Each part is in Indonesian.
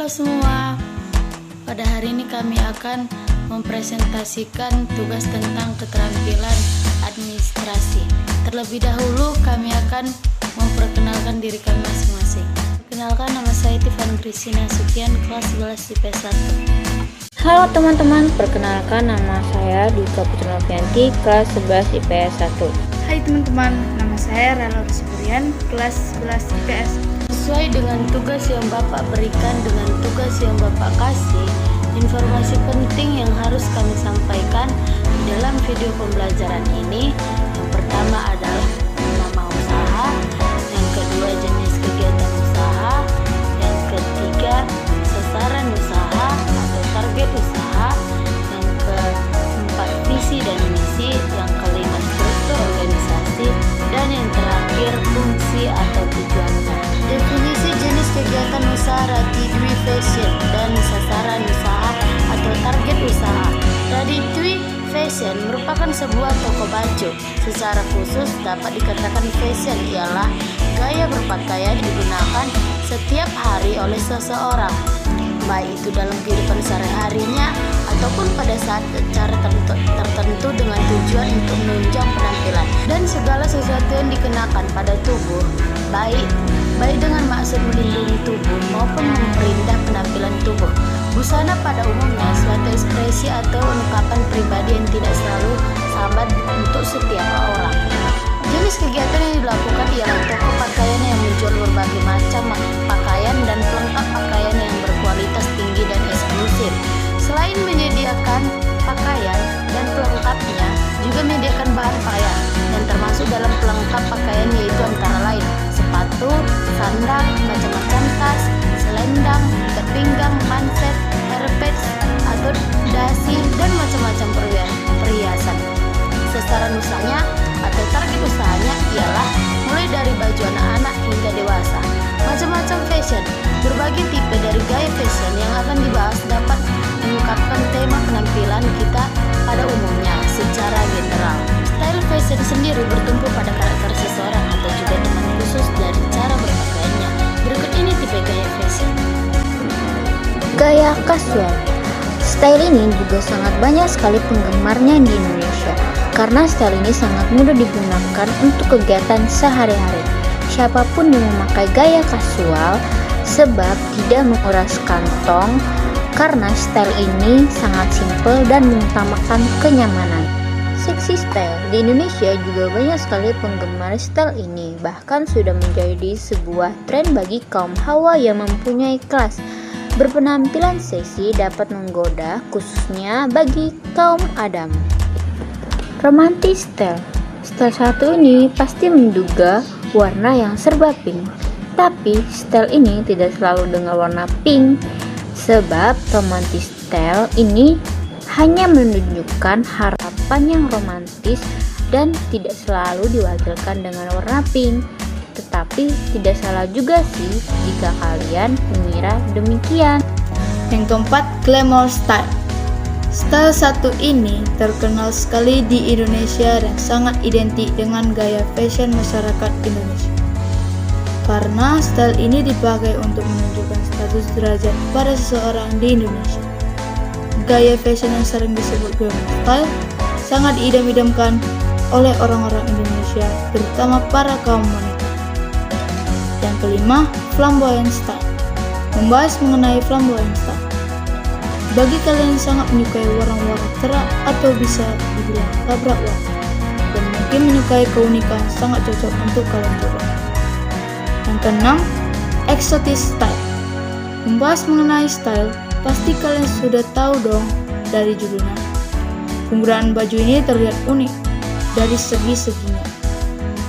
Halo semua, pada hari ini kami akan mempresentasikan tugas tentang keterampilan administrasi. Terlebih dahulu kami akan memperkenalkan diri kami masing-masing. Perkenalkan, nama saya Tiffany Christina Sukian, kelas 11 IPS 1. Halo teman-teman, perkenalkan nama saya Dika Putra Novianti, kelas 11 IPS 1. Hai teman-teman, nama saya Rela Rusburian, kelas 11 IPS. Sesuai dengan tugas yang Bapak berikan, dengan tugas yang Bapak kasih, informasi penting yang harus kami sampaikan di dalam video pembelajaran ini. Yang pertama adalah nama usaha, yang kedua jenis kegiatan usaha, yang ketiga sasaran usaha atau target usaha, yang keempat visi dan misi, yang kelima struktur organisasi, dan yang terakhir fungsi atau tujuan usaha. Definisi jenis kegiatan usaha Rati Dwi Fashion dan sasaran usaha atau target usaha. Rati Dwi Fashion merupakan sebuah toko baju. Secara khusus dapat dikatakan fashion ialah gaya berpakaian digunakan setiap hari oleh seseorang, baik itu dalam kehidupan sehari-harinya ataupun pada saat acara tertentu dengan tujuan untuk menunjang penampilan dan segala sesuatu yang dikenakan pada tubuh, baik dengan maksud melindungi tubuh maupun memperindah penampilan tubuh. Busana pada umumnya suatu ekspresi atau ungkapan pribadi yang tidak selalu sama untuk setiap orang. Jenis kegiatan yang dilakukan ialah toko pakaian yang menjual berbagai macam pakaian dan pelengkap pakaian yang berkualitas tinggi dan eksklusif. Selain menyediakan pakaian dan pelengkapnya, juga menyediakan bahan pakaian dan termasuk dalam pelengkap pakaian yaitu antara lain sepatu, sandal, macam-macam tas, selendang, ikat pinggang, manset, hairpets atau dasi dan macam-macam perhiasan. Sasaran usahanya atau target usahanya ialah mulai dari baju anak-anak hingga dewasa. Macam-macam fashion, berbagai tipe dari gaya fashion yang akan dibahas dapat mengungkapkan tema penampilan kita pada umumnya secara general. Style fashion sendiri bertumpu pada karakter seseorang atau juga dengan khusus dari cara berpakaiannya. Berikut ini tipe gaya fashion. Gaya kasual. Style ini juga sangat banyak sekali penggemarnya di Indonesia karena style ini sangat mudah digunakan untuk kegiatan sehari-hari. Siapapun yang memakai gaya kasual sebab tidak menguras kantong karena style ini sangat simpel dan mengutamakan kenyamanan. Seksi style di Indonesia juga banyak sekali penggemar style ini, bahkan sudah menjadi sebuah tren bagi kaum hawa yang mempunyai kelas. Berpenampilan seksi dapat menggoda khususnya bagi kaum Adam. Romantis style. Style satu ini pasti menduga warna yang serba pink. Tapi style ini tidak selalu dengan warna pink. Sebab romantis style ini hanya menunjukkan harapan yang romantis dan tidak selalu diwakilkan dengan warna pink. Tetapi tidak salah juga sih jika kalian mengira demikian. Yang keempat, glamour style. Style satu ini terkenal sekali di Indonesia dan sangat identik dengan gaya fashion masyarakat Indonesia. Karena style ini dipakai untuk menunjukkan status derajat pada seseorang di Indonesia. Gaya fashion yang sering disebut glamour style sangat diidam-idamkan oleh orang-orang Indonesia, terutama para kaum wanita. Yang kelima, flamboyant style. Membahas mengenai flamboyant style. Bagi kalian yang sangat menyukai warna-warna cerah atau bisa dibilang tabrak warna dan mungkin menyukai keunikan, sangat cocok untuk kalian coba. Yang keenam, exotic style. Membahas mengenai style, pasti kalian sudah tahu dong dari judulnya. Penggunaan baju ini terlihat unik dari segi-seginya.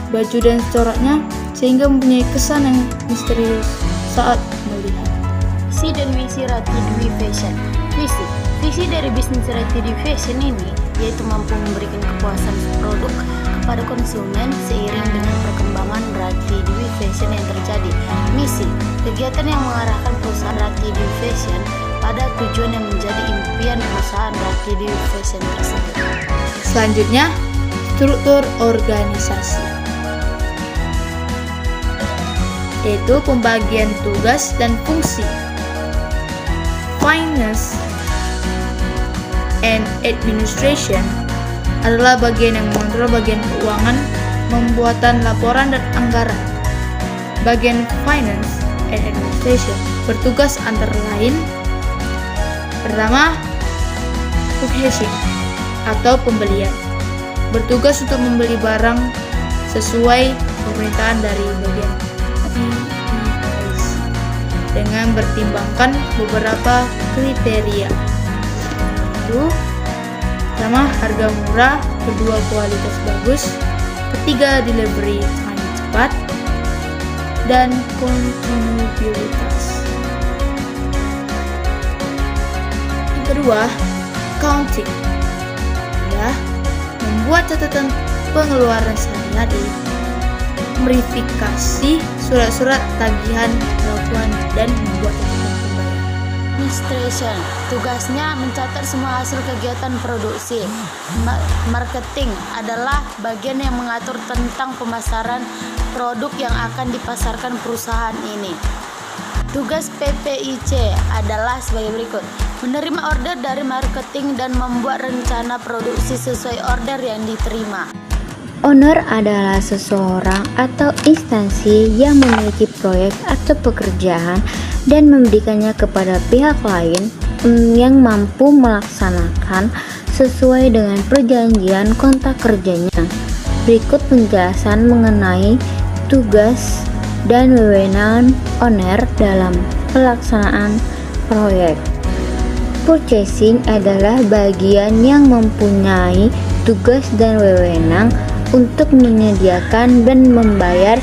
Baju dan coraknya sehingga mempunyai kesan yang misterius saat melihat. Visi dan misi Rati Dwi Fashion. Visi dari bisnis Rati Dwi Fashion ini yaitu mampu memberikan kepuasan produk kepada konsumen seiring dengan perkembangan Rati Dwi Fashion yang terjadi. Misi, kegiatan yang mengarahkan perusahaan Rati Dwi Fashion pada tujuan yang menjadi impian perusahaan Rati Dwi Fashion tersebut. Selanjutnya, struktur organisasi, yaitu pembagian tugas dan fungsi. Finance and Administration adalah bagian yang mengontrol bagian keuangan, pembuatan laporan dan anggaran. Bagian Finance and Administration bertugas antara lain: pertama, purchasing atau pembelian, bertugas untuk membeli barang sesuai permintaan dari bagian PPIs dengan bertimbangkan beberapa kriteria. Pertama, harga murah, kedua, kualitas bagus, ketiga, delivery time cepat, dan kontinuitas. Yang kedua, accounting adalah membuat catatan pengeluaran sehari-hari, verifikasi surat-surat tagihan pelakuan, dan membuat catatan pembayaran. Administration tugasnya mencatat semua hasil kegiatan produksi. Marketing adalah bagian yang mengatur tentang pemasaran produk yang akan dipasarkan perusahaan ini. Tugas PPIC adalah sebagai berikut: menerima order dari marketing dan membuat rencana produksi sesuai order yang diterima. Owner adalah seseorang atau instansi yang memiliki proyek atau pekerjaan dan memberikannya kepada pihak lain yang mampu melaksanakan sesuai dengan perjanjian kontrak kerjanya. Berikut penjelasan mengenai tugas dan wewenang owner dalam pelaksanaan proyek. Purchasing adalah bagian yang mempunyai tugas dan wewenang untuk menyediakan dan membayar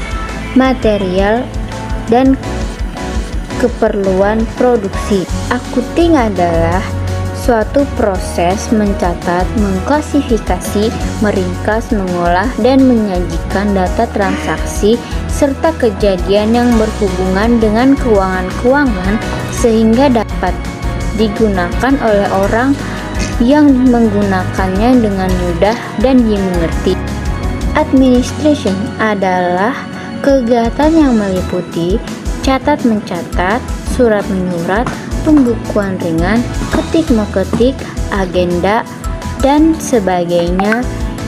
material dan keperluan produksi. Accounting adalah suatu proses mencatat, mengklasifikasi, meringkas, mengolah, dan menyajikan data transaksi serta kejadian yang berhubungan dengan keuangan sehingga dapat digunakan oleh orang yang menggunakannya dengan mudah dan dimengerti. Administration adalah kegiatan yang meliputi catat mencatat, surat menyurat, pembukuan ringan, ketik mengetik, agenda, dan sebagainya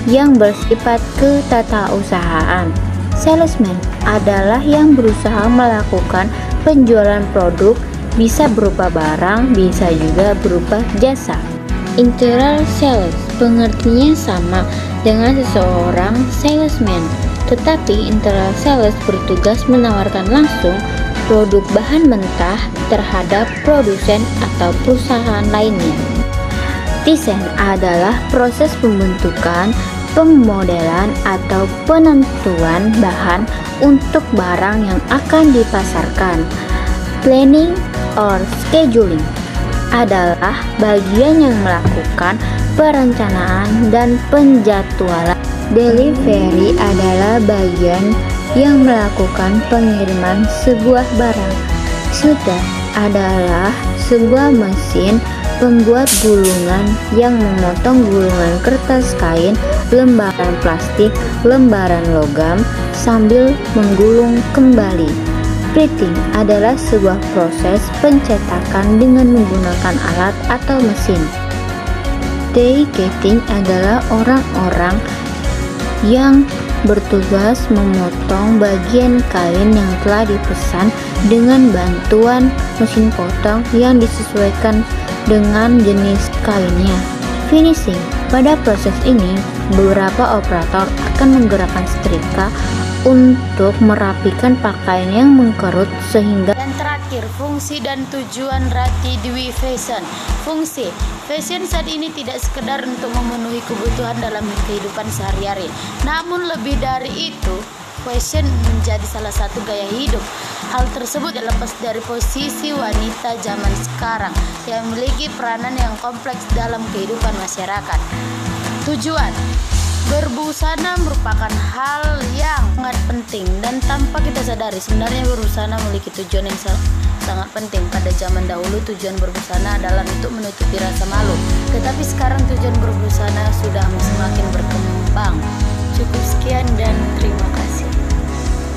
yang bersifat ketatausahaan. Salesman adalah yang berusaha melakukan penjualan produk, bisa berupa barang, bisa juga berupa jasa. Internal sales pengertiannya sama dengan seseorang salesman, tetapi internal sales bertugas menawarkan langsung produk bahan mentah terhadap produsen atau perusahaan lainnya. Desain adalah proses pembentukan, pemodelan atau penentuan bahan untuk barang yang akan dipasarkan. Planning or scheduling adalah bagian yang melakukan perencanaan dan penjadwalan. Delivery adalah bagian yang melakukan pengiriman sebuah barang. Sudah adalah sebuah mesin pembuat gulungan yang memotong gulungan kertas kain, lembaran plastik, lembaran logam sambil menggulung kembali. Printing adalah sebuah proses pencetakan dengan menggunakan alat atau mesin. Die-cutting adalah orang-orang yang bertugas memotong bagian kain yang telah dipesan dengan bantuan mesin potong yang disesuaikan dengan jenis kainnya. Finishing, pada proses ini beberapa operator akan menggerakkan setrika untuk merapikan pakaian yang mengkerut sehingga. Dan terakhir, fungsi dan tujuan Rati Dwi Fashion. Fungsi fashion saat ini tidak sekedar untuk memenuhi kebutuhan dalam kehidupan sehari-hari, namun lebih dari itu, fashion menjadi salah satu gaya hidup. Hal tersebut lepas dari posisi wanita zaman sekarang yang memiliki peranan yang kompleks dalam kehidupan masyarakat. Tujuan berbusana merupakan hal yang sangat penting dan tanpa kita sadari sebenarnya berbusana memiliki tujuan yang sangat penting. Pada zaman dahulu tujuan berbusana adalah untuk menutupi rasa malu, tetapi sekarang tujuan berbusana sudah semakin berkembang. Cukup sekian dan terima kasih.